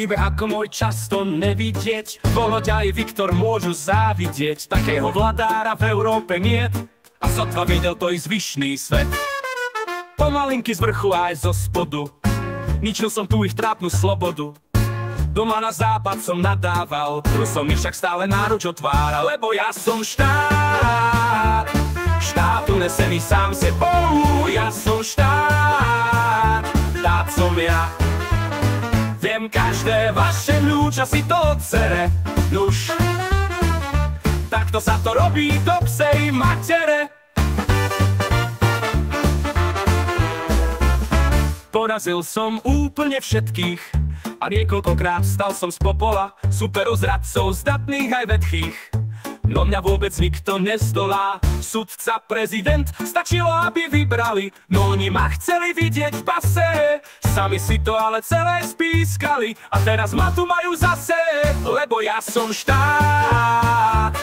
príbeh ako môj často nevidieť. Voloď aj Viktor môžu závidieť, takého vladára v Európe niet. A sotva videl to i zvyšný svet. Pomalinky z vrchu aj zo spodu ničil som tu ich trápnu slobodu. Doma na západ som nadával, Rusom mi však stále náruč otváral. Lebo ja som štát, štátu nesený sám sebou. Ja som štát, som ja. Viem každé vaše vnúča si to odsere. Nuž, takto sa to robí do psej matere. Porazil som úplne všetkých a niekoľkokrát vstal som z popola. Superu zradcov, zdatných aj vetchých, no mňa vôbec nikto nezdolá. Sudca, prezident, stačilo, aby vybrali. No oni ma chceli vidieť v base, sami si to ale celé spískali. A teraz ma tu majú zase, lebo ja som štát,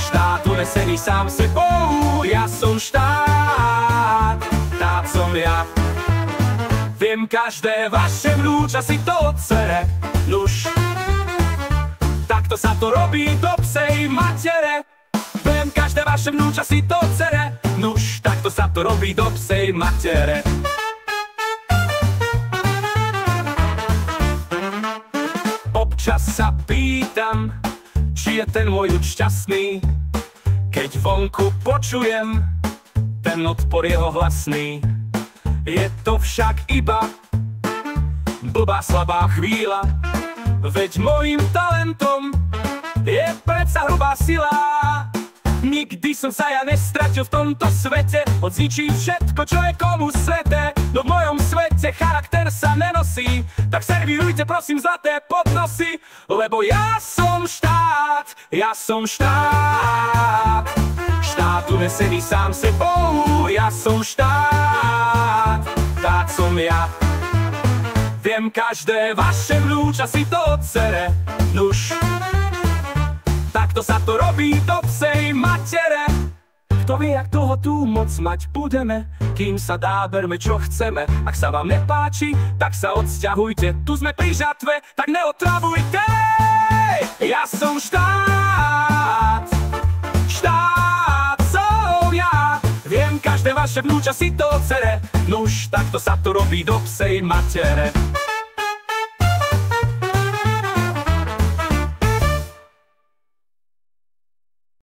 štátu nesený sám sebou. Ja som štát, som ja. Viem každé vaše vnúča si to odsere. Nuž, takto sa to robí do psej matere. Viem každé vaše vnúča si to odsere. Nuž, takto sa to robí do psej matere. Občas sa pýtam, či je ten môj ľud šťastný, keď vonku počujem ten odpor jeho hlasný. Je to však iba blbá slabá chvíľa, veď môjim talentom je predsa hrubá sila. Nikdy som sa ja nestratil v tomto svete, odzničím všetko, čo je komu sveté. No v mojom svete charakter sa nenosí, tak servírujte prosím zlaté podnosy. Lebo ja som štát, štátu nesený sám sebou. Ja som štát, som ja. Viem každé vaše vnúča si to odsere. Nuž, takto sa to robí do psej matere. Kto vie, jak toho tu moc mať budeme, kým sa dá, berme čo chceme. Ak sa vám nepáči, tak sa odsťahujte. Tu sme pri žatve, tak neotravujte. Ja som štát, som ja. Viem každé vaše vnúča si to odsere. Nuž, takto sa to robí do psej matere.